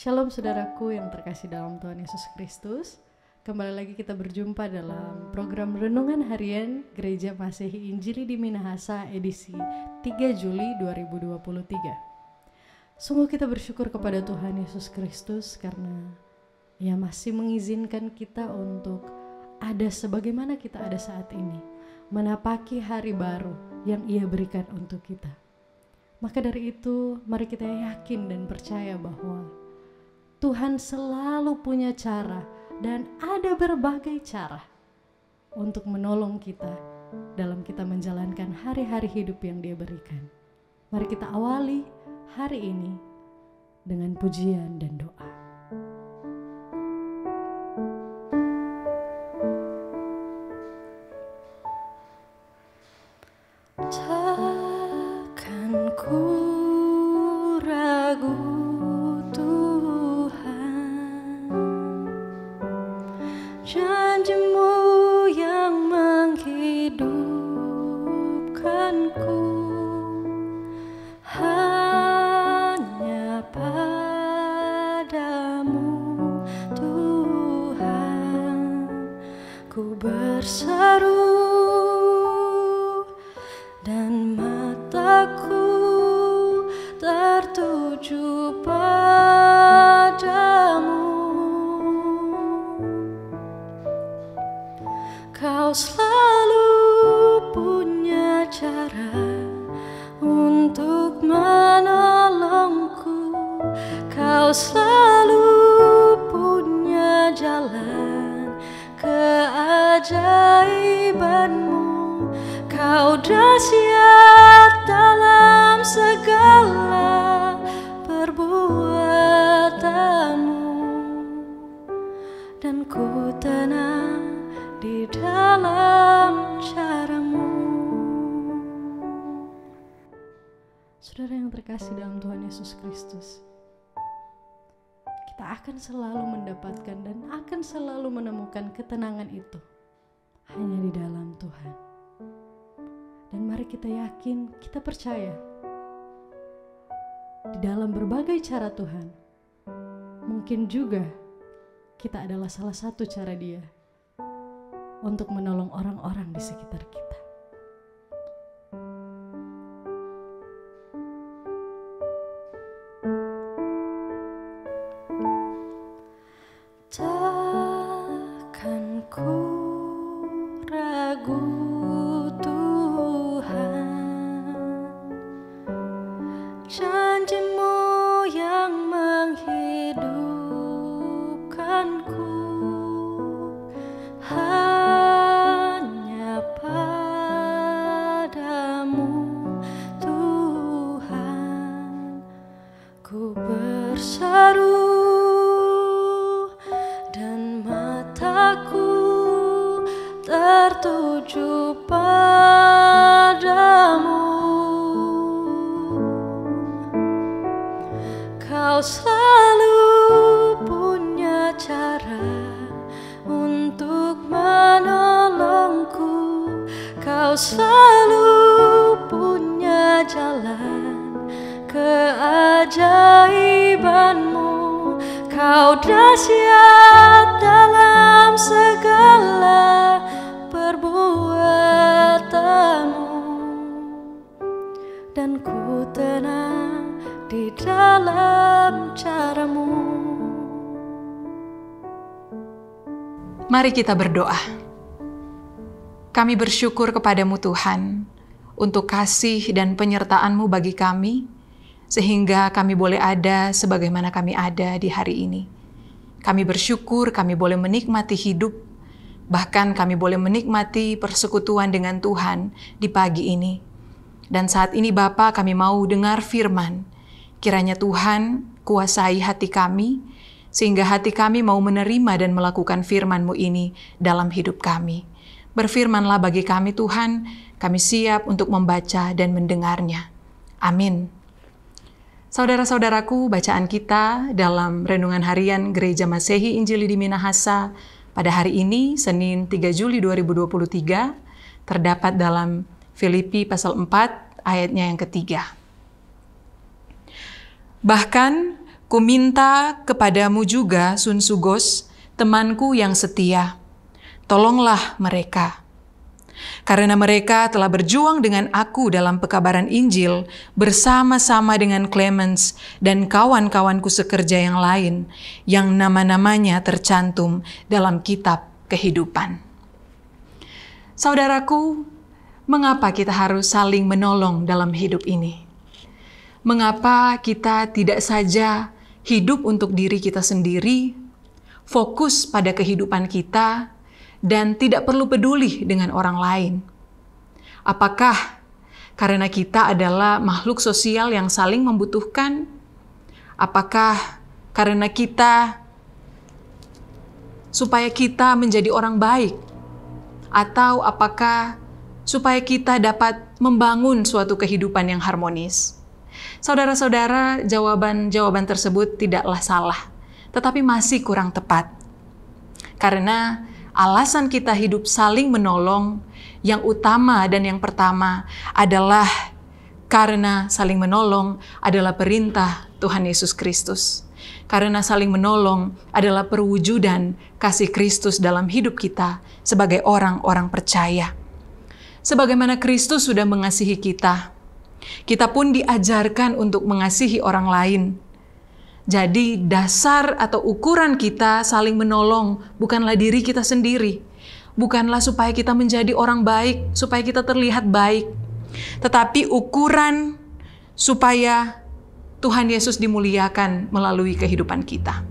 Shalom saudaraku yang terkasih dalam Tuhan Yesus Kristus. Kembali lagi kita berjumpa dalam program Renungan Harian Gereja Masehi Injili di Minahasa edisi 3 Juli 2023. Sungguh kita bersyukur kepada Tuhan Yesus Kristus karena Ia masih mengizinkan kita untuk ada sebagaimana kita ada saat ini, menapaki hari baru yang Ia berikan untuk kita. Maka dari itu, mari kita yakin dan percaya bahwa Tuhan selalu punya cara dan ada berbagai cara untuk menolong kita dalam kita menjalankan hari-hari hidup yang Dia berikan. Mari kita awali hari ini dengan pujian dan doa. Takkan ku ragu janji-Mu yang menghidupkanku, hanya padamu Tuhan ku berseru dan mataku tertuju padamu. Kau selalu punya cara untuk menolongku. Kau selalu punya jalan keajaiban-Mu. Kau dahsyat dalam segala perbuatan-Mu, dan ku tenang di dalam cara-Mu. Saudara yang terkasih dalam Tuhan Yesus Kristus, kita akan selalu mendapatkan dan akan selalu menemukan ketenangan itu hanya di dalam Tuhan. Dan mari kita yakin, kita percaya di dalam berbagai cara Tuhan, mungkin juga kita adalah salah satu cara Dia untuk menolong orang-orang di sekitar kita. Takkan ku ragu Tuhan, janji-Mu yang menghidupkanku, hanya padamu Tuhan ku berseru dan mataku tertuju padamu. Kau selalu punya cara untuk menolongku. Kau selalu punya jalan keajaiban-Mu. Kau dahsyat dalam segala perbuatan-Mu, dan ku tenang di dalam cara-Mu. Mari kita berdoa. Kami bersyukur kepadamu Tuhan untuk kasih dan penyertaan-Mu bagi kami, sehingga kami boleh ada sebagaimana kami ada di hari ini. Kami bersyukur kami boleh menikmati hidup, bahkan kami boleh menikmati persekutuan dengan Tuhan di pagi ini. Dan saat ini Bapa, kami mau dengar firman. Kiranya Tuhan kuasai hati kami, sehingga hati kami mau menerima dan melakukan firman-Mu ini dalam hidup kami. Berfirmanlah bagi kami Tuhan, kami siap untuk membaca dan mendengarnya. Amin. Saudara-saudaraku, bacaan kita dalam Renungan Harian Gereja Masehi Injili di Minahasa pada hari ini, Senin 3 Juli 2023, terdapat dalam Filipi pasal 4 ayatnya yang ketiga. Bahkan Kuminta kepadamu juga, Sunsugos, temanku yang setia. Tolonglah mereka. Karena mereka telah berjuang dengan aku dalam pekabaran Injil bersama-sama dengan Clemens dan kawan-kawanku sekerja yang lain yang nama-namanya tercantum dalam kitab kehidupan. Saudaraku, mengapa kita harus saling menolong dalam hidup ini? Mengapa kita tidak saja hidup untuk diri kita sendiri, fokus pada kehidupan kita, dan tidak perlu peduli dengan orang lain? Apakah karena kita adalah makhluk sosial yang saling membutuhkan? Apakah karena kita supaya kita menjadi orang baik? Atau apakah supaya kita dapat membangun suatu kehidupan yang harmonis? Saudara-saudara, jawaban tersebut tidaklah salah, tetapi masih kurang tepat. Karena alasan kita hidup saling menolong yang utama dan yang pertama adalah karena saling menolong adalah perintah Tuhan Yesus Kristus. Karena saling menolong adalah perwujudan kasih Kristus dalam hidup kita sebagai orang-orang percaya. Sebagaimana Kristus sudah mengasihi kita, kita pun diajarkan untuk mengasihi orang lain. Jadi dasar atau ukuran kita saling menolong bukanlah diri kita sendiri. Bukanlah supaya kita menjadi orang baik, supaya kita terlihat baik. Tetapi ukuran supaya Tuhan Yesus dimuliakan melalui kehidupan kita.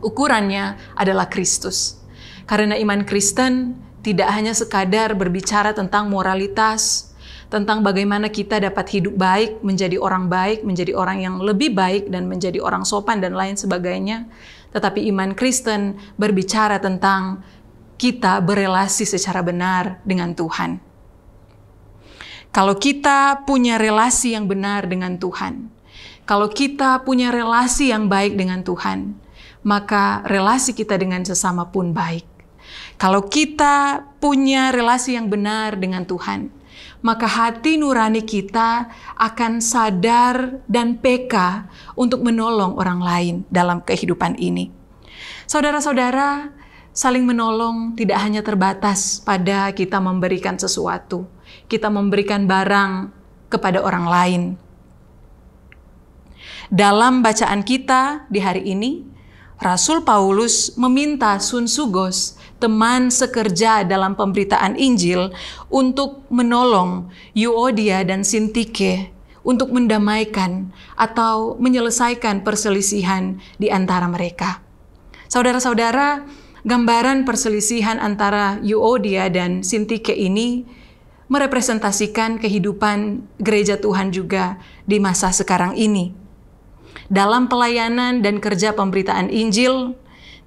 Ukurannya adalah Kristus. Karena iman Kristen tidak hanya sekadar berbicara tentang moralitas, tentang bagaimana kita dapat hidup baik, menjadi orang yang lebih baik, dan menjadi orang sopan dan lain sebagainya. Tetapi iman Kristen berbicara tentang kita berelasi secara benar dengan Tuhan. Kalau kita punya relasi yang benar dengan Tuhan, kalau kita punya relasi yang baik dengan Tuhan, maka relasi kita dengan sesama pun baik. Kalau kita punya relasi yang benar dengan Tuhan, maka hati nurani kita akan sadar dan peka untuk menolong orang lain dalam kehidupan ini. Saudara-saudara, saling menolong tidak hanya terbatas pada kita memberikan sesuatu, kita memberikan barang kepada orang lain. Dalam bacaan kita di hari ini, Rasul Paulus meminta Sunsugos, teman sekerja dalam pemberitaan Injil, untuk menolong Euodia dan Sintike untuk mendamaikan atau menyelesaikan perselisihan di antara mereka. Saudara-saudara, gambaran perselisihan antara Euodia dan Sintike ini merepresentasikan kehidupan gereja Tuhan juga di masa sekarang ini. Dalam pelayanan dan kerja pemberitaan Injil,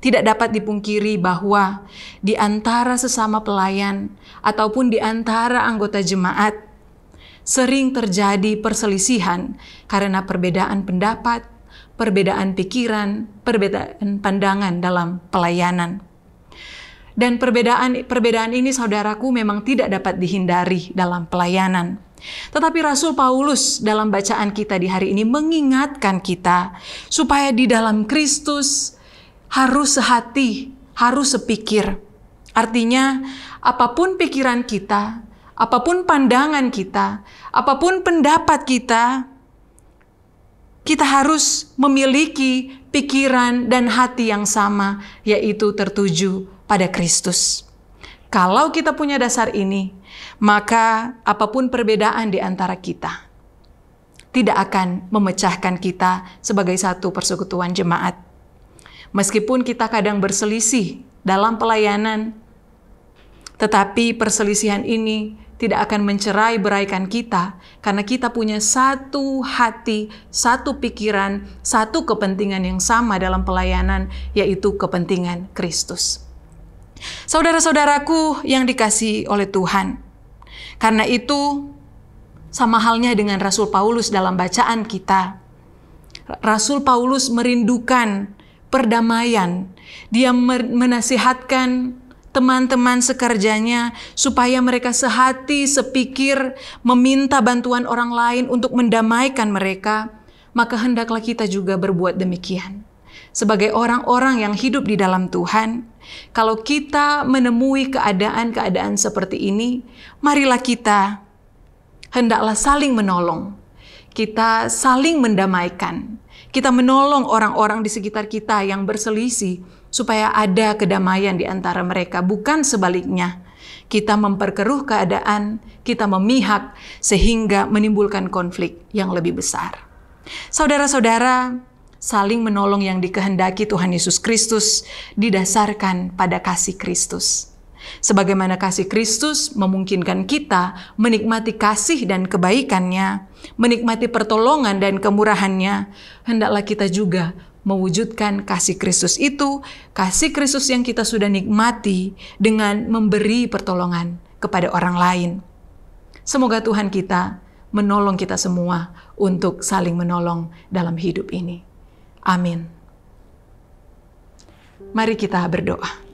tidak dapat dipungkiri bahwa di antara sesama pelayan ataupun di antara anggota jemaat sering terjadi perselisihan karena perbedaan pendapat, perbedaan pikiran, perbedaan pandangan dalam pelayanan. Dan perbedaan ini, saudaraku, memang tidak dapat dihindari dalam pelayanan. Tetapi Rasul Paulus dalam bacaan kita di hari ini mengingatkan kita supaya di dalam Kristus harus sehati, harus sepikir. Artinya, apapun pikiran kita, apapun pandangan kita, apapun pendapat kita, kita harus memiliki pikiran dan hati yang sama, yaitu tertuju pada Kristus. Kalau kita punya dasar ini, maka apapun perbedaan di antara kita tidak akan memecahkan kita sebagai satu persekutuan jemaat. Meskipun kita kadang berselisih dalam pelayanan, tetapi perselisihan ini tidak akan mencerai-beraikan kita karena kita punya satu hati, satu pikiran, satu kepentingan yang sama dalam pelayanan, yaitu kepentingan Kristus. Saudara-saudaraku yang dikasihi oleh Tuhan, karena itu sama halnya dengan Rasul Paulus dalam bacaan kita. Rasul Paulus merindukan perdamaian. Dia menasihatkan teman-teman sekerjanya supaya mereka sehati, sepikir, meminta bantuan orang lain untuk mendamaikan mereka. maka hendaklah kita juga berbuat demikian. Sebagai orang-orang yang hidup di dalam Tuhan, kalau kita menemui keadaan-keadaan seperti ini, marilah kita hendaklah saling menolong. Kita saling mendamaikan. Kita menolong orang-orang di sekitar kita yang berselisih supaya ada kedamaian di antara mereka, bukan sebaliknya. Kita memperkeruh keadaan, kita memihak sehingga menimbulkan konflik yang lebih besar. Saudara-saudara, saling menolong yang dikehendaki Tuhan Yesus Kristus didasarkan pada kasih Kristus. Sebagaimana kasih Kristus memungkinkan kita menikmati kasih dan kebaikannya, menikmati pertolongan dan kemurahannya, hendaklah kita juga mewujudkan kasih Kristus itu, kasih Kristus yang kita sudah nikmati dengan memberi pertolongan kepada orang lain. Semoga Tuhan kita menolong kita semua untuk saling menolong dalam hidup ini. Amin. Mari kita berdoa.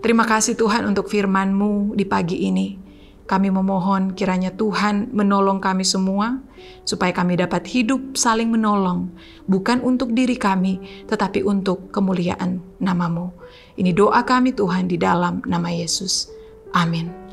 Terima kasih Tuhan untuk firman-Mu di pagi ini. Kami memohon kiranya Tuhan menolong kami semua, supaya kami dapat hidup saling menolong, bukan untuk diri kami, tetapi untuk kemuliaan nama-Mu. Ini doa kami Tuhan di dalam nama Yesus. Amin.